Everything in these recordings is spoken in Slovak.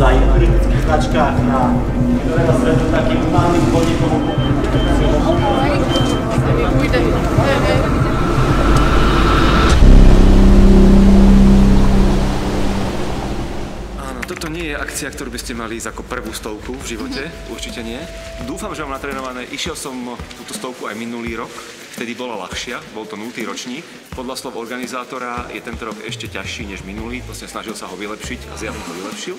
naozaj v turistických značkách, ktoré vás vedú takým humánnym podnikom. Toto nie je akcia, ktorú by ste mali ísť ako prvú stovku v živote, určite nie. Dúfam, že mám natrénované. Išiel som túto stovku aj minulý rok, vtedy bola ľahšia, bol to 0. ročník. Podľa slov organizátora je tento rok ešte ťažší než minulý, vlastne snažil sa ho vylepšiť a zjavne ho vylepšil.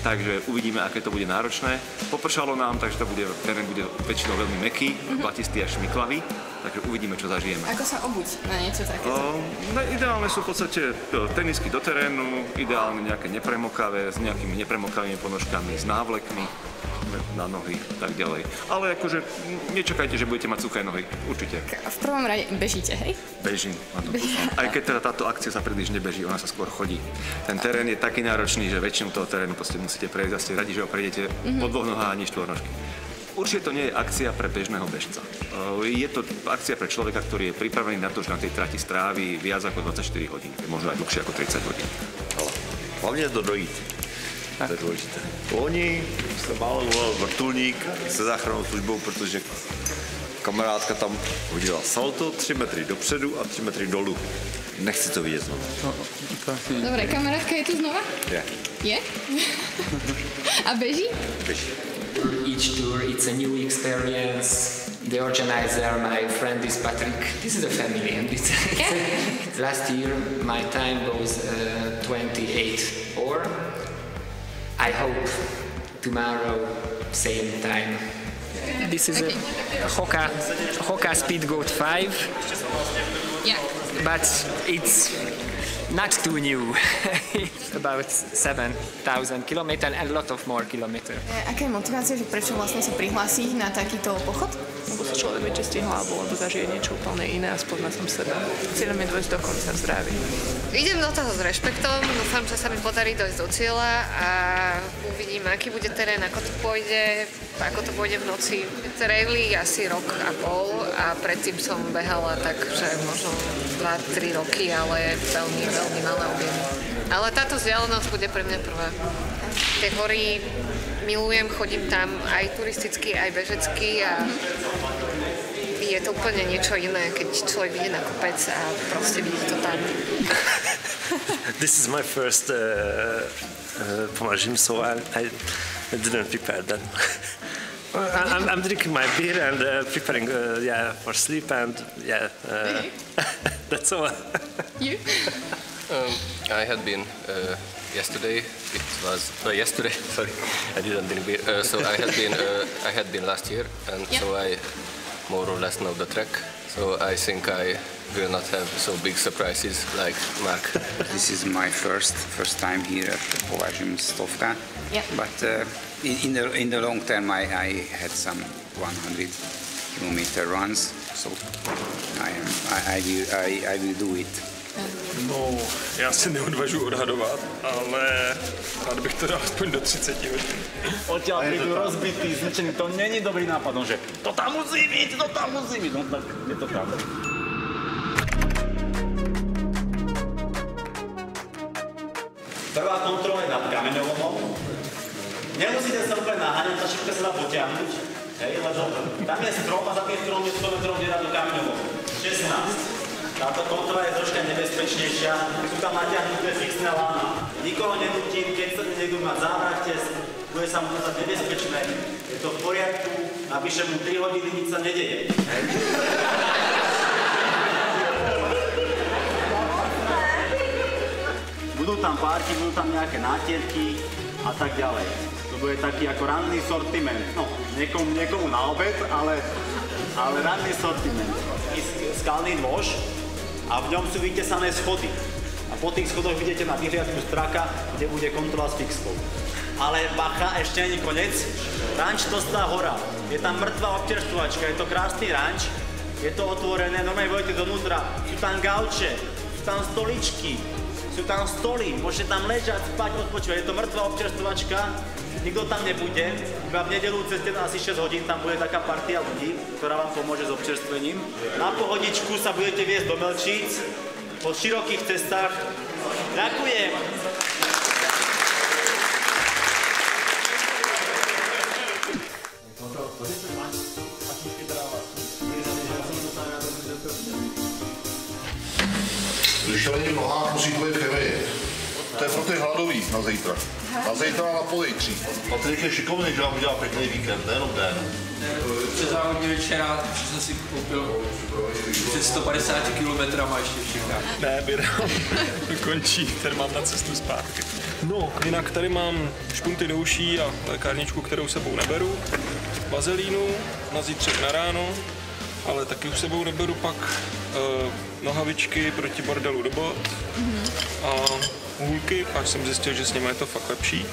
Takže uvidíme, aké to bude náročné. Popršalo nám, takže terén bude väčšinou veľmi mäkký, platistý až šmiklavý. Takže uvidíme, čo zažijeme. Ako sa obuť na niečo takéto? Ideálne sú v podstate tenisky do terénu, ideálne nejaké nepremokavé, s nejakými nepremokavými ponožkami, s návlekmi na nohy, tak ďalej. Ale akože nečakajte, že budete mať suché nohy, určite. V prvom rade bežíte, hej? Bežím, áno. Aj keď teda táto akcia sa príliš nebeží, ona sa skôr chodí. Ten terén je taký náročný, že väčšinu toho terénu proste musíte prejsť a ste radi, že ho prejdete po 2 nohách ani 4 nožky. Určite to nie je akcia pre bežného bežca. Je to akcia pre človeka, ktorý je pripravený na to, že na tej trati strávi viac ako 24 hodín, možno aj dlhšie ako 30 hodín. Hlavně to dojít. To je důležité. Loni jsem málo volal vrtulník se záchrannou službou, protože kamarádka tam hodila salto 3 metry dopředu a 3 metry dolů. Nechci to vidět znovu. Dobre, kamarádka je tu znova? Je. Je? A beží? Beží. Each tour, it's a new experience. The organizer, my friend is Patrick. This is a family, and it's last year my time was 28, or I hope tomorrow same time. This is a Hoka Speedgoat 5. Yeah. But it's not too new. It's about 7,000 kilometers and a lot of more kilometers. Aká je motivácia, že prečo vlastne sa prihlásiť na takýto pochod? Lebo sa človek väčšie stihol alebo zažije niečo úplne iné a spozná som seba. Cieľom je dôjsť do konca v zdraví. Idem do toho s rešpektom, dúfam, že sa mi podarí dojsť do cieľa a uvidím, aký bude terén, ako to pôjde v noci. Traily asi 1,5 roka a predtým som behala takže možno 2-3 roky, ale veľmi, veľmi malé objemy. Ale táto vzdialenosť bude pre mňa prvá. Tie hory milujem, chodím tam aj turisticky, aj bežecky a je to úplne niečo iné, keď človek ide na kopec a proste vidí to tam. This is my first Pomar gym, so I didn't prepare that. I'm drinking my beer and preparing for sleep and that's all. You? I had been yesterday. It was yesterday. Sorry, I didn't drink beer. So I had been last year, and so I more or less know the track. So I think I will not have so big surprises like Mark. This is my first time here at Pomar gym Stovka. Yeah. But in the long term, I had some 100-kilometer runs, so I will do it. No, já si neodvažuji odhadovat, ale rád bych to dal aspoň do 30 hodin. Odtiaľ prídu rozbitý, zničený, to není dobrý nápad, no, že to tam musí byť, no tak je to pravda. Prvá kontrola je nad kameňolomom. Nemusíte sa úplne naháňať, tá šipka sa dá potiahnuť, hej, lebo tam je strom a za tým strom je 100 metrov nedá do kameňolomu. 16. Táto kontrola je troška nebezpečnejšia, sú tam natiahnuté fixné lána. Nikoho nenutím, keď sa niekto má závraťte, bude sa mu to zdať nebezpečné. Je to v poriadku, napíšem mu 3 hodiny, nič sa nedeje. Budú tam párky, budú tam nejaké nátierky a tak ďalej. To bude taký ako ranný sortiment. No, niekomu na obed, ale ranný sortiment. Skalný nôž a v ňom sú vytesané schody. A po tých schodoch vidíte na vyhliadku straka, kde bude kontrola s fixkou. Ale bacha, ešte nie je koniec. Ranč Tostá hora. Je tam mŕtva občerstvovačka, je to krásny ranč. Je to otvorené, normálne vojete donútra. Sú tam gauče, sú tam stoličky, sú tam stoly, môžete tam ležať, spať, odpočívať. Je to mŕtva občerstvovačka. Nikto tam nebude, iba v nedeľu cez asi 6 hodín tam bude taká partia ľudí, ktorá vám pomôže s občerstvením. Na pohodičku sa budete viesť do Melčíc, po širokých cestách. Ďakujem! na zítra. Na zítra na politří. Patrik je šikovný, že vám udělá pěkný víkend, nejenom den. Před závodní večera jsem si koupil před 150 kilometrama ještě všechno. Ne, Běrám končí, ten mám na cestu zpátky. No, jinak tady mám špunty do uší a lékárničku, kterou sebou neberu, vazelínu na zítřek na ráno, ale taky už sebou neberu pak nohavičky proti bordelu do bot a hůlky, až jsem zjistil, že s nimi je to fakt lepší.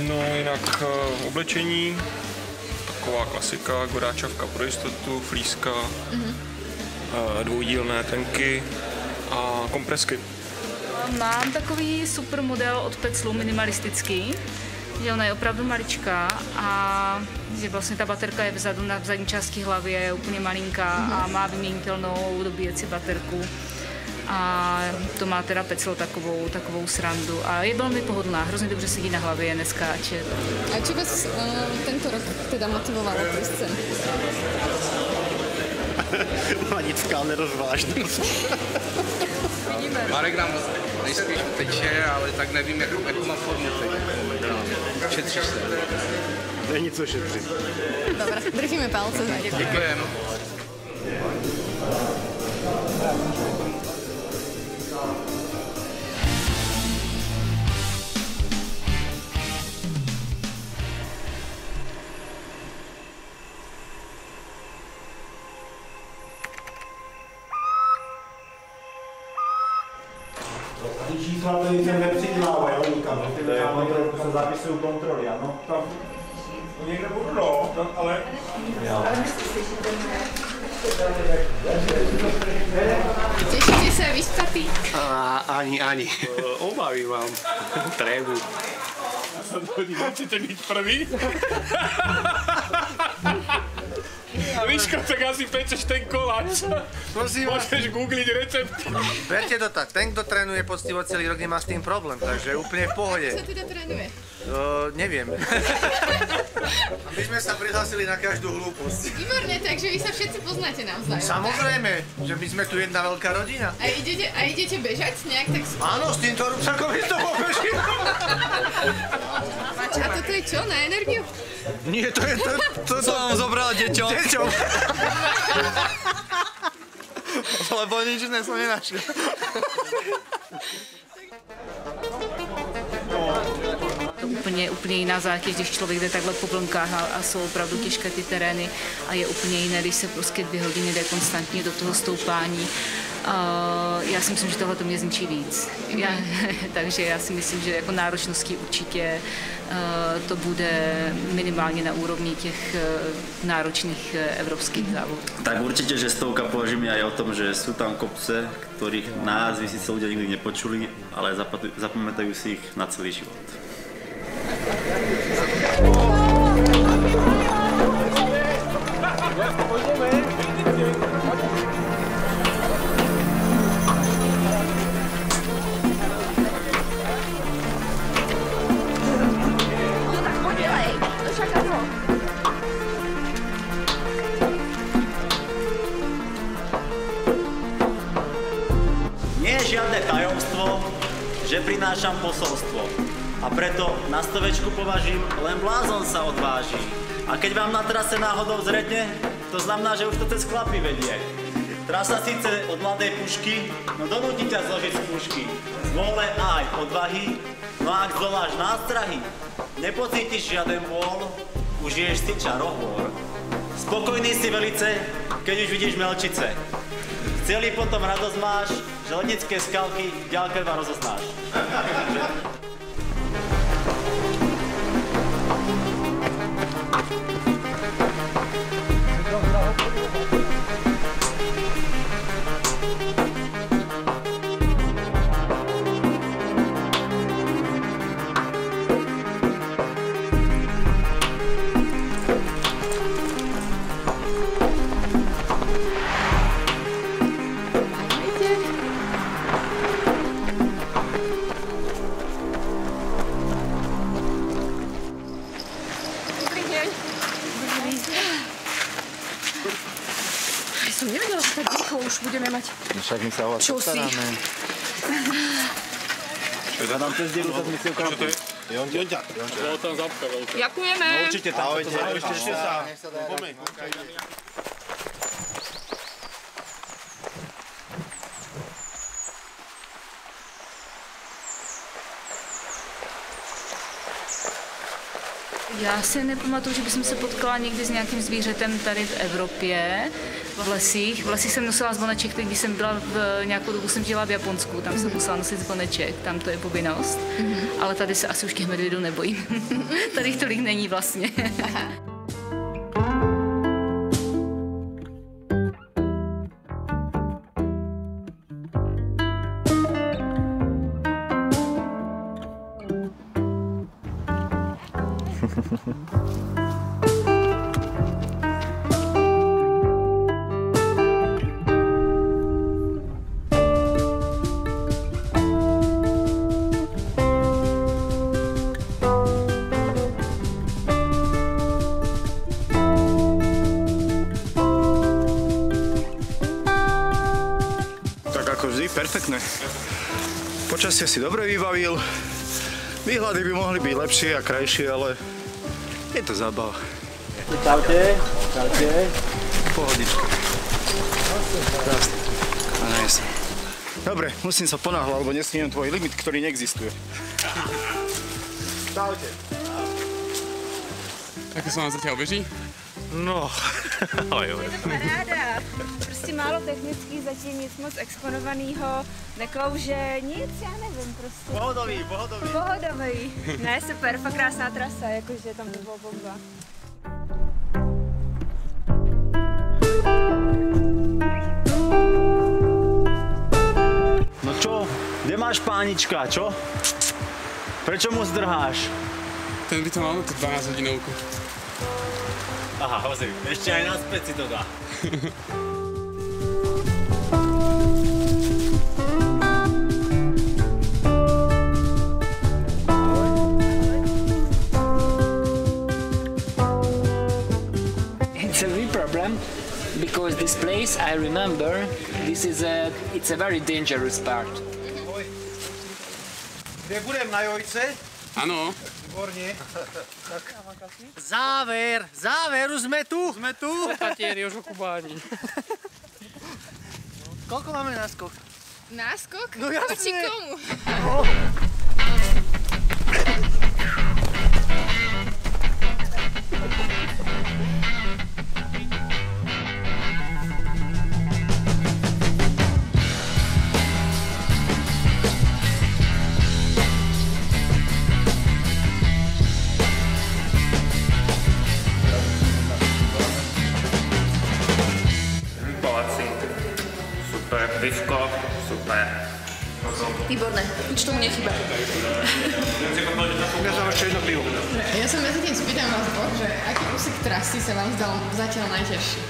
No, jinak oblečení, taková klasika, goráčavka pro jistotu, flíska, dvoudílné trenky a kompresky. Mám takový super model od Petzlu, minimalistický, že ona je opravdu maličká a že vlastně ta baterka je vzadu na zadní části hlavy, je úplně malinká a má vyměnitelnou dobíjecí baterku. A to má teda Petzl takovou srandu a je velmi pohodlná, hrozně dobře sedí na hlavě, neskáče. A čo vás tento rok teda motivovalo pri scéne? Manická nerozvážnost. Marek nám nejspíš teče, ale tak nevím, jakou má formu teď. Šetříš se? Není co šetřit. Dobre, držíme palce. Děkujeme. Ty čísla tady se nepřidávají, jo, nikam, ty se zapisují kontroly, ano? Tam někde budu, no, ale... Tešíte sa vyspatý? Ani. Obavy mám. Trébu. Chcete být prvý? Liško, tak asi pečeš ten koláč. Môžeš googliť recept. Berte to tak, ten, kto trénuje poctivo celý rok, nemá s tým problém, takže úplne v pohode. Čo teda trénuje? Neviem. My sme sa prihlásili na každú hlúposť. Výborne, takže vy sa všetci poznáte navzájom. Samozrejme, že my sme tu jedna veľká rodina. A idete bežať nejak tak... Áno, s týmto rúbsakom je to pobežím. A toto je čo, na energiu? Nie, to je to vám zobrala deťom. Lebo nič iné som nenašiel. Úplně jiná zátěž, když člověk jde takhle po vlnkách a jsou opravdu těžké ty terény a je úplně jiné, když se prostě 2 hodiny jde konstantně do toho stoupání. Já si myslím, že tohle to mě zničí víc. Takže já si myslím, že jako náročností určitě to bude minimálně na úrovni těch náročných evropských závodů. Tak určitě, že 100 považujem aj o tom, že sú tam kopce, ktorých názvy si ľudia nikdy nepočuli, ale zapamätajú si ich na celý život. Nie je žiadne tajomstvo, že prinášam posolstvo. A preto na stovečku považím, len blázon sa odváži. A keď vám na trase náhodou zredne, to znamená, že už to cez chlapy vedie. Trasa síce od mladej pušky, no donúti ťa zložiť z pušky. Z vôle aj odvahy, no a ak zdoláš nástrahy, nepocítiš žiaden bôl, užiješ si čarohôr. Spokojný si velice, keď už vidíš melčice. Celý potom radosť máš, že lednické skalky v ďalke iba rozoznáš. Už budeme mať. Však my sa o vás postaráme. Čo je Hľadám cez dielu sa zmyslil kampu. Jonťa. Bola tam zápka veľká. Ďakujeme. No určite tam. Ahojte, ešte sa. Pomeň. Já si nepamatuju, že bych se potkala někdy s nějakým zvířetem tady v Evropě, v lesích. V lesích jsem nosila zvoneček, když jsem byla nějakou dobu jsem žila v Japonsku, tam jsem musela nosit zvoneček, tam to je povinnost. Ale tady se asi už těch medvědů nebojím. Tady jich tolik není vlastně. Perfektné. Počasie si dobre vybavil. Výhľady by mohli byť lepšie a krajšie, ale je to zábava. Čaute. Čaute. Pohodička. Krásne. A najsť. Dobre, musím sa ponáhľať, lebo nesmiem tvoj limit, ktorý neexistuje. Čaute. Ako sa vám zatiaľ beží? No, ale jo. Je to paráda. Prostě málo technický, zatím nic moc exponovaného, neklouže, nic, já nevím prostě. Pohodový. Pohodový. Ne, super, fakt krásná trasa, jakože tam to bylo bomba. No čo? Kde máš pánička, čo? Prečo mu zdrháš? Ten by to mal na tú 12 hodinovku. Aha, hozri, ešte aj naspäť si to dá. It's a real problem because this place, I remember, it's a very dangerous part. Kde budem, na Jojce? Áno. Výborne. Záver, už sme tu. Tatieri, už okupáni. Koľko máme náskok? Náskok? No jasne. Či komu? Super, pivko, super. Výborné, nič tomu nechýba. Ja som ešte jedno pivo. Ja sa medzi tým spýtam vás dvoch, že aký úsek trasy sa vám zdal zatiaľ najťažší?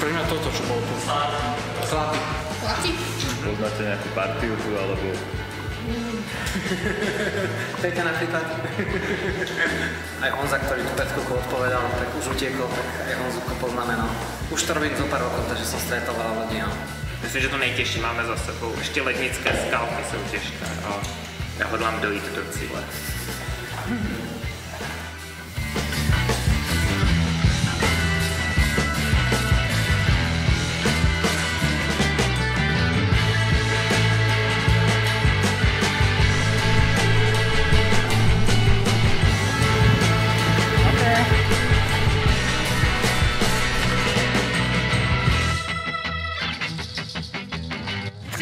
Pre mňa toto, čo bolo tu. Chlapi. Chlapi? Poznáte nejakú partiu tu, alebo... Peťa napríklad. Aj Honza, ktorý tu pred chvíľkou odpovedal, tak už utiekol, tak aj Honzuko poznáme, no. Už to robím zo pár rokov, takže som stretol veľa ľudí, no. Myslím, že to nejtěžší máme za sebou. Ještě lednické skalky jsou těžké, ale já hodlám dojít do cíle.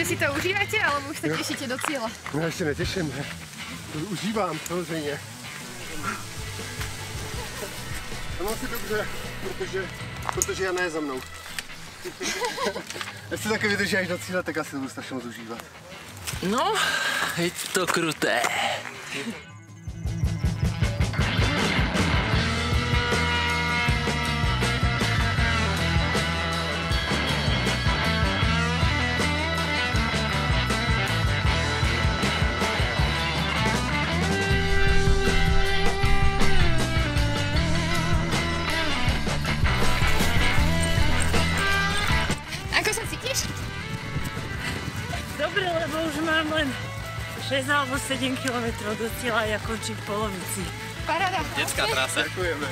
Ešte si to užívate, alebo už sa tešíte do cieľa? No ještě neteším, že to užívám samozřejmě. To mám si dobře, protože Jana je za mnou. Jestli taky vydrží až do cíle, tak asi to budu strašně moc užívat. No, je to kruté. Ako sa cítiš? Dobre, lebo už mám len 6 alebo 7 kilometrov do cieľa a ja končím v polovici. Paráda. Detská trasa. Ďakujeme.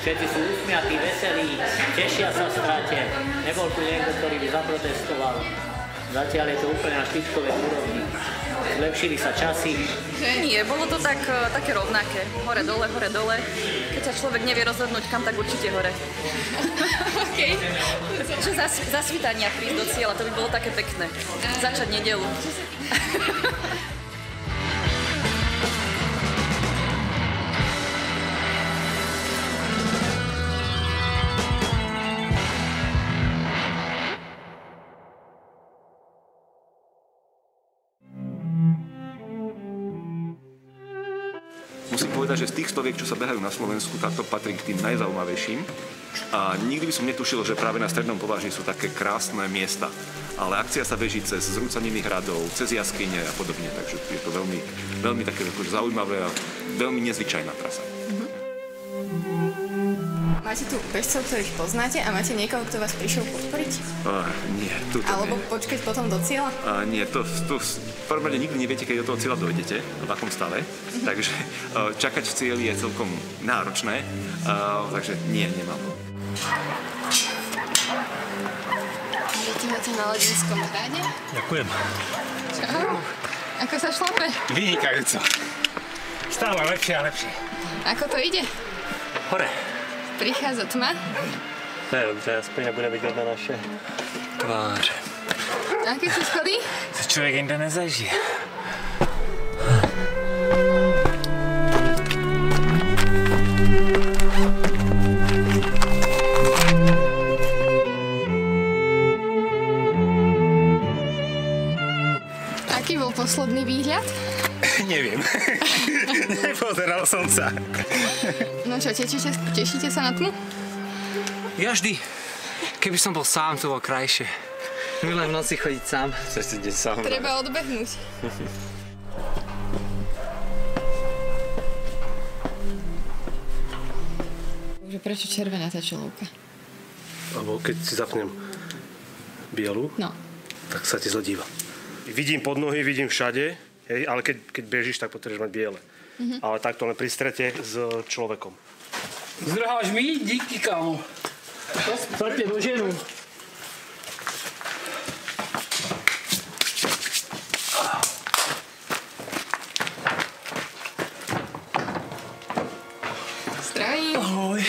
Všetci sú usmiatí, veselí, tešia sa strate. Nebol tu niekto, ktorý by zaprotestoval. Zatiaľ je to úplne na špičkovej úrovni. Zlepšili sa časy. Nie, bolo to také rovnaké. Hore, dole. Keď sa človek nevie rozhodnúť kam, tak určite hore. Okay. Že za svitania prísť do cieľa, to by bolo také pekné. Začať nedeľu. Musím povedať, že z tých stoviek, čo sa behajú na Slovensku, táto patrí k tým najzaujímavejším. A nikdy by som netušil, že práve na Strednom Považí sú také krásne miesta. Ale akcia sa beží cez zrúcaniny hradov, cez jaskyne a podobne, takže je to veľmi, veľmi také zaujímavé a veľmi nezvyčajná trasa. Máte tu bežcov, ktorých poznáte a máte niekoho, kto vás prišiel podporiť? Nie, tuto Alebo nie. počkať potom do cieľa? Nie, to v prvom rade nikdy neviete, keď do toho cieľa dojdete, v akom stave. Takže čakať v cieli je celkom náročné, takže nie, nemám. Vítejte na Ledenskom hrade. Ďakujem. Čau. Ako sa šlape? Vynikajúco. Stále lepšie a lepšie. Ako to ide? Hore. Prichádza tma? To je dobře, aspoň nebude vidět na naše tváře. Aké sú schody? To člověk jinde nezažije. Aký bol posledný výhľad? Neviem. Nepozeral som sa. No čo, tešíte sa na tmu? Ja vždy. Keby som bol sám, to bolo krajšie. Milujem v noci chodiť sám. Chceš si deť sám. Treba odbehnúť. Prečo červená tá čelovka? Lebo keď si zapnem bielu, tak sa ti zle díva. Vidím pod nohy, vidím všade, ale keď bežíš, tak potrebuješ mať biele. Ale takto len pri strete s človekom. Zdrháš mi? Díky, kámo. Poďte do ženu. Zdravím. Ahoj.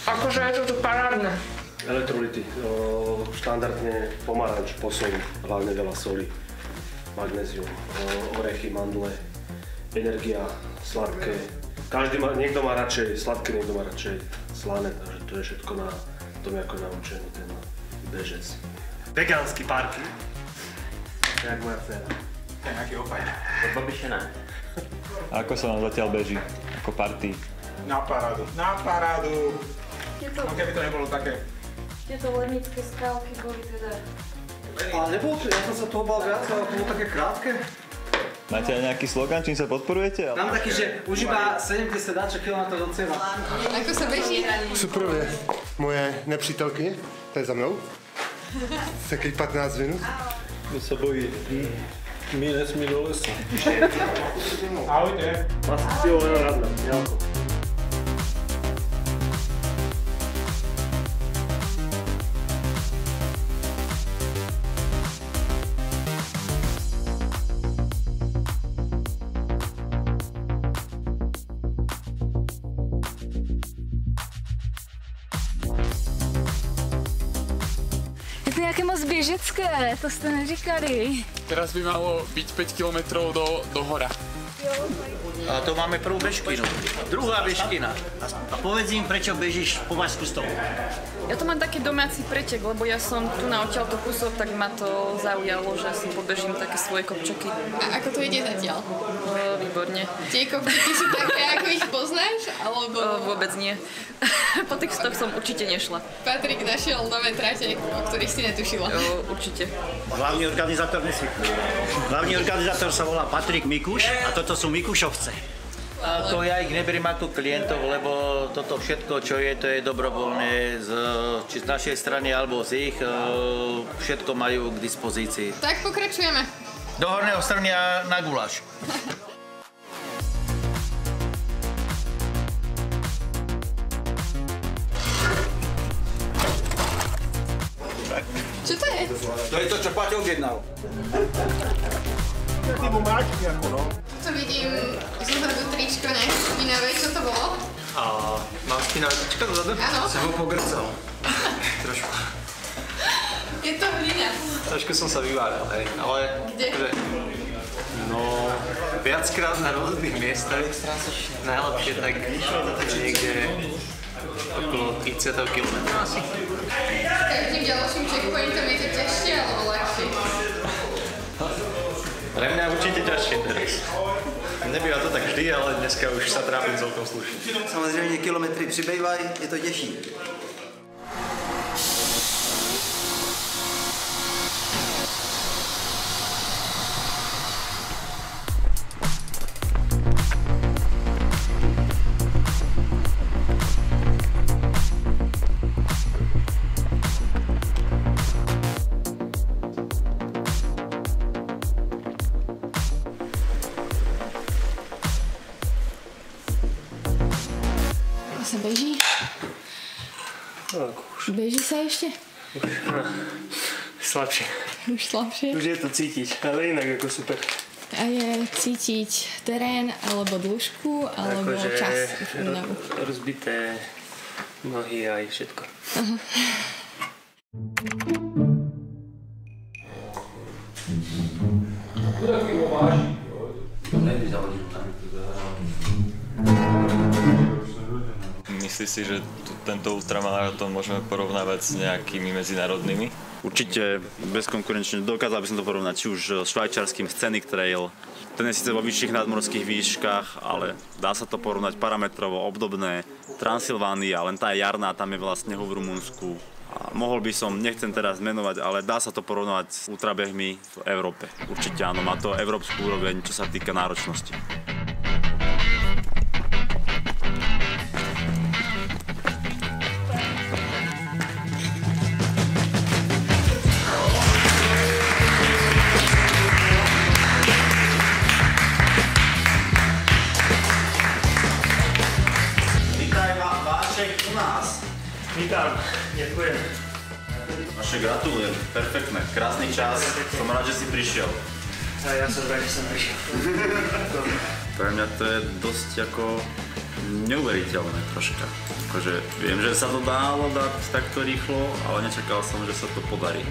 Akože je to tu parádne. Elektrolyty. Štandardne pomaranč, poson, hlavne veľa soli, magnézium, orechy, mandle, energia, sladké. Niekto má radšej sladké, niekto má radšej slané, takže to je všetko na tom, ako je naučený ten bežec. Vegánsky parky. Jak moja dcera. To je nejaký opaj. Odbabišená. Ako sa nám zatiaľ beží? Ako party? Na parádu. Na parádu. No keby to nebolo také. Tieto lednické skálky boli teda... Ale nebolo to, ja som sa toho bal viac, ale to bolo také krátke. Máte aj nejaký slogan, čím sa podporujete? Mám taký, že už iba 70 km do cieľa. Ako sa beží? Super je. Moje nepřítelky, to je za mnou. Takých 15 minut. Kto sa bojí? My nesmí do lesa. Ahojte. Vás si ho len radná, nejako. Je to nějaké moc běžecké, to jste neříkali. Teraz by malo byť 5 km do hora. A to máme prvú bežkinu. Druhá bežkina. A povedz im, prečo bežíš považskú stovku. Ja to mám taký domáci pretek, lebo ja som tu na odtiaľto kúsok, tak ma to zaujalo, že si pobežím také svoje kopčoky. A ako to ide zatiaľ? Výborne. Tie kopčoky sú také, ako ich poznáš? Alebo... Vôbec nie. Po textoch som určite nešla. Patrik našiel nové trate, o ktorých si netušila. Určite. Hlavný organizátor sa volá Patrik Mikuš a toto sú Mikušovce. A to ja ich neberiem ako klientov, lebo toto všetko, čo je, to je dobrovoľné, či z našej strany, alebo z ich, všetko majú k dispozícii. Tak pokračujeme. Do Horného Strnia na guláš. Čo to je? To je to, čo Paťo objednal. Tu vidím zozadu tričko nejaké špinavé, čo to bolo? Mám špinavé tričko dozadu? Áno. Som ho pogrcal. Trošku. Je to hlina. Trošku som sa vyváril, hej, ale... Kde? No, viackrát na rôznych miestach. Najlepšie tak niekde okolo 30 km asi. S každým ďalším checkpointom je to ťažšie alebo ľahšie? Pre mňa určite ťažšie teraz. Nebýva to tak vždy, ale dneska už sa trápim celkom slušne. Samozřejmě kilometry přibývají, je to těžší. Sa beží? Beží sa ešte? Slabšie. Už slabšie? Už je to cítiť, ale inak ako super. A je cítiť terén, alebo dĺžku, alebo čas? Rozbité nohy aj všetko. Aha. Myslíš si, že tento ultramaraton môžeme porovnávať s nejakými medzinárodnými? Určite bezkonkurenčne. Dokázal by som to porovnať či už s švajčiarským Scenic Trail. Ten je síce vo vyšších nadmorských výškach, ale dá sa to porovnať parametrovo obdobné. Transylvánia, len tá jarná, tam je veľa snehu v Rumunsku. A mohol by som, nechcem teraz menovať, ale dá sa to porovnať s ultrabehmi v Európe. Určite áno, má to európsku úroveň, čo sa týka náročnosti. Vítam, ďakujem. Vaše gratulujem, perfektné, krásny čas, som rád, že si prišiel. A ja som rád, že som prišiel. Pre mňa to je dosť ako neuveriteľné troška. Akože viem, že sa to dalo dať takto rýchlo, ale nečakal som, že sa to podarí.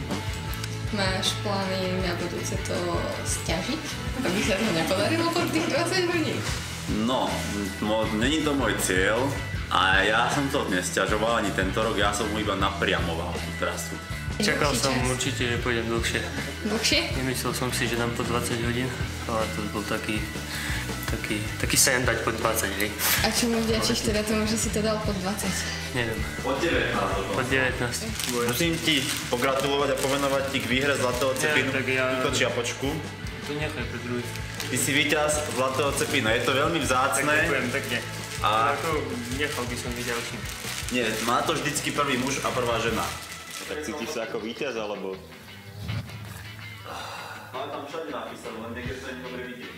Máš plány na budúce to sťažiť? Aby sa to nepodarilo po tých 20 hodín? No, není to môj cieľ. A ja som to nesťažoval ani tento rok, ja som mu iba napriamoval tú trasu. Čakal som určite, že pôjdem dlhšie. Dlhšie? Nemyslel som si, že dám po 20 hodín, ale to bol taký sen dať po 20, hej. A čo mu vďačíš teda tomu, že si to dal pod 20? Neviem. Pod 19. Pod 19. Musím ti pogratulovať a pomenovať ti k výhre Zlatého Cepínu. Túto čiapočku. To nechaj pre druhý. Ty si víťaz Zlatého Cepína, je to veľmi vzácne. Tak ďakujem pekne. A to nechal by som byť ďalším. Nie, má to vždycky prvý muž a prvá žena. Tak cítiš sa ako víťaz, alebo? Ale tam všade napísal, len niekde to nie dobre vidieť.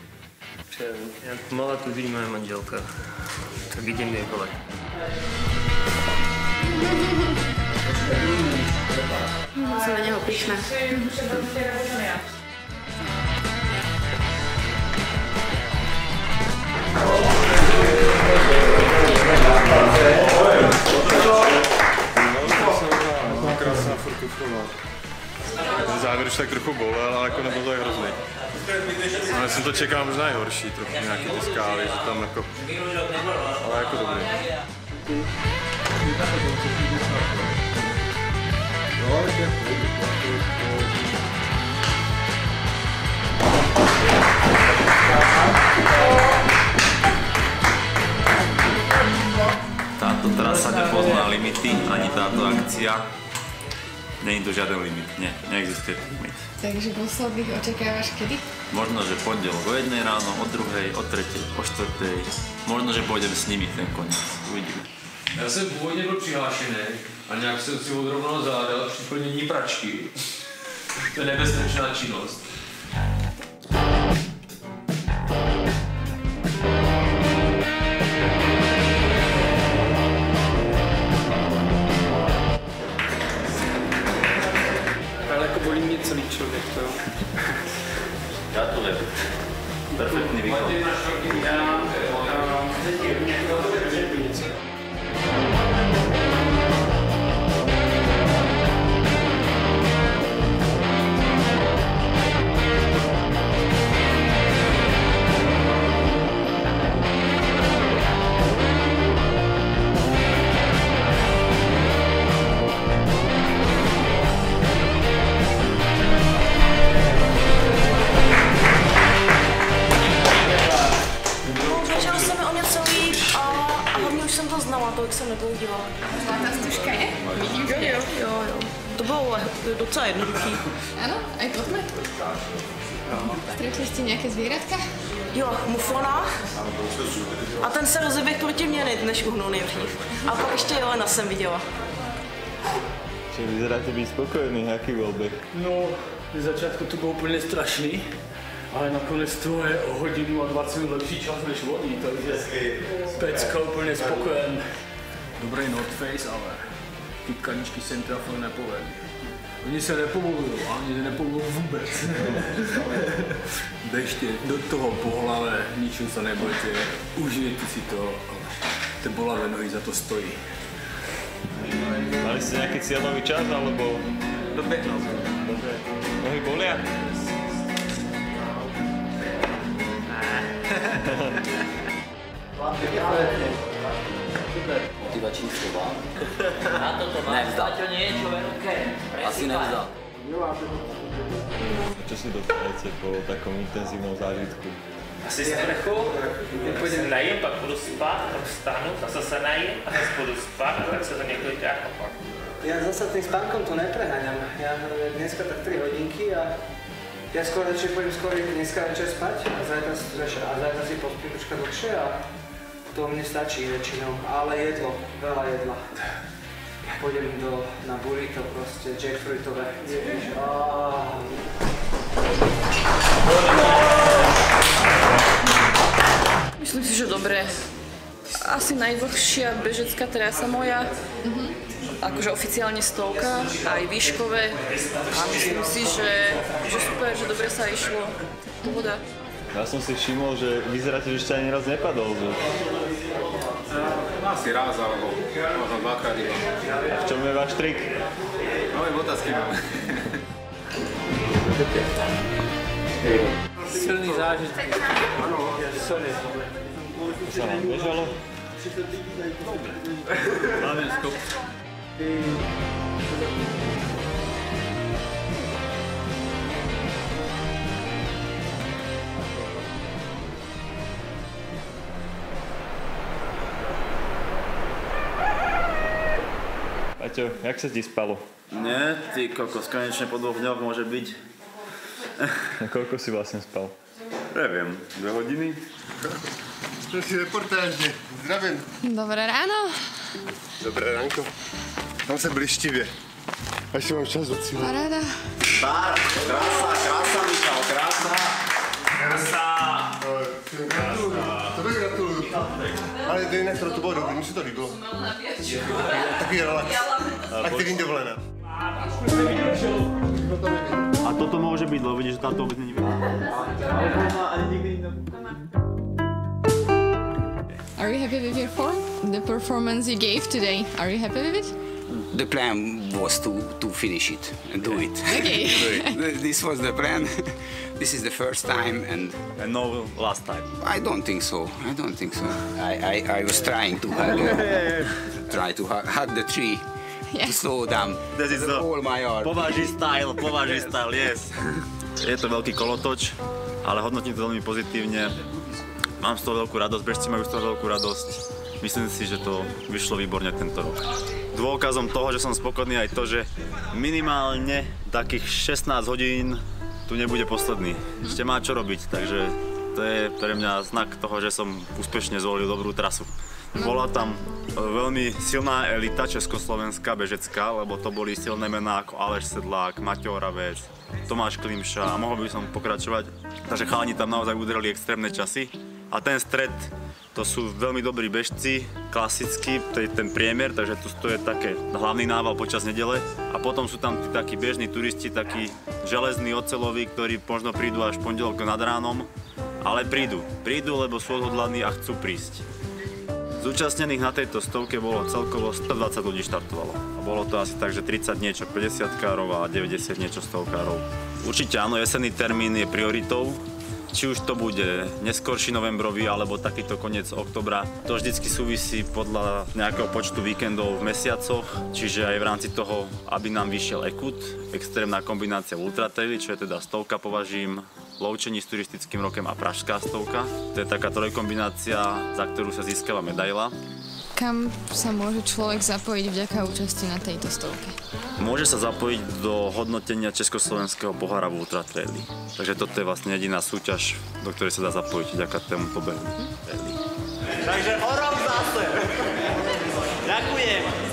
Jak mala tu byť moja manželka, tak idem jej volať. Som na neho pyšná. Krásná furtufrová. Závěr už tak trochu bolel, ale jako nebyl to tak hrozný. Ja som to čekal už najhorší, trochu nejaké tie skály, že tam ako... Ale ako dobré. Táto trasa nepozná limity, ani táto akcia. Není tu žiaden limit, neexistuje limit. Takže posledných očakávaš kedy? Možno, že pondelok o 1 ráno, o 2, o 3, o 4. Možno, že pôjdem s nimi ten koniec. Uvidíme. Já jsem původně byl přihlášený a nějak jsem si odrovnal záda při plnění pračky. To je nebezpečná činnost. Ale jako bolí mě celý člověk, to jo. Gratulujem. Perfektný výkon. Tolik jsem nebyl dívala. Zlatá stužka je? Vidím, že je. Jo. To bylo docela jednoduchý. Ano, aj tohle? Stretli jste nějaké zvířatka? Jo, muflona. A ten se rozeběh proti mě, než uhnul nejdřív. A pak ještě jelena jsem viděla. Čiže vyzeráte být spokojený, jaký byl běh? No, v začátku to bylo úplně strašný, ale nakonec to je o hodinu a 20 minut lepší čas než oni, takže pecka úplně spokojen. Dobrý North Face, ale ty kaničky jsem trafil nepovedl. Oni se nepovolují, ani nepovolují vůbec. Běžte do toho po hlave, ničeho se nebojte, užijte si to, ty bolavé nohy za to stojí. Mali ste nejaký cieľový čas, alebo... Dobehnul. Dobre. Nohy bolia? Motivační slova. Na toto máš Paťo niečo v ruke. Asi nevzdal. Čo si dostanete po takom intenzívnom zážitku? Asi sprchu, půjdem najím, pak budu spát, pak vstanu, zase se najím a zase budu spát a tak se to několikrát opakuje. Ja zase tým spánkom to nepreháňam. Ja dneska tak 3 hodinky a ja skôr radšej pôjdem skôr dneska večer spať a zajtra si pospím troška dlhšie a to mne stačí väčšinou. Ale jedlo, veľa jedla. Pôjdem na burrito proste, jackfruitové. Myslím si, že dobre. Asi najdlhšia bežecká trasa moja. Akože oficiálne stovka, aj výškové. A myslím si, že super, že dobre sa išlo. Pohoda. Ja som si všimol, že vyzeráte, že ešte ani raz nepadol. Že... Asi raz, alebo možno 2-krát iba. A v čom je váš trik? Nové otázky máme. Silný zážitek. Áno, silný. Sa vám bežalo? Máme skop. Paťo, jak sa ti spalo? Nie, ty kokos, konečne po 2 dňoch môže byť. A koľko si vlastne spal? Neviem, 2 hodiny? Čo si reportážne? Zdravím. Dobré ráno. Dobré ránko. Tam se blištivě. Až si mám čas do cíle. Paráda. Bar, krása, Michal, krása. Tebe gratuluju. Ale jinak to bylo dobrý, mi se to líbilo. Takový relax. Aktivní dovolená. A toto môže byť, lebo vidíš, že táto vôbec není vidieť. Are you happy with your form? The performance you gave today, are you happy with it? The plan was to finish it and do it. Okay. This was the plan. This is the first time and no last time. I don't think so. I was trying to hug the tree to slow down. This is the all my art. Považí style, yes. Je to veľký kolotoč, ale hodnotím to veľmi pozitívne. Mám z toho veľkú radosť, bežci majú z toho veľkú radosť. Myslím si, že to vyšlo výborne tento rok. Dôkazom toho, že som spokojný aj to, že minimálne takých 16 hodín tu nebude posledný. Ešte má čo robiť, takže to je pre mňa znak toho, že som úspešne zvolil dobrú trasu. Bola tam veľmi silná elita československá bežecká, lebo to boli silné mená ako Aleš Sedlák, Maťo Oravec, Tomáš Klimša a mohol by som pokračovať. Takže chalani tam naozaj udreli extrémne časy. A ten stred, to sú veľmi dobrí bežci, klasický, to je ten priemer, takže tu je také hlavný nával počas nedele. A potom sú tam takí bežní turisti, takí železní oceloví, ktorí možno prídu až pondelok nad ránom, ale prídu, lebo sú odhodlaní a chcú prísť. Zúčastnených na tejto stovke bolo celkovo 120 ľudí štartovalo. A bolo to asi tak, že 30 niečo 50-károv a 90 niečo 100-károv. Určite áno, jesenný termín je prioritou. Či už to bude neskorší novembrový alebo takýto koniec oktobra. To vždycky súvisí podľa nejakého počtu víkendov v mesiacoch, čiže aj v rámci toho, aby nám vyšiel ekut, extrémna kombinácia ultratraily, čo je teda stovka považím, Lovčení s turistickým rokem a Pražská stovka. To je taká trojkombinácia, za ktorú sa získala medaila. Kam sa môže človek zapojiť vďaka účasti na tejto stovke? Môže sa zapojiť do hodnotenia Československého pohára v ultratraili. Takže toto je vlastne jediná súťaž, do ktorej sa dá zapojiť vďaka tomuto behu. Takže o rok zase. Ďakujem.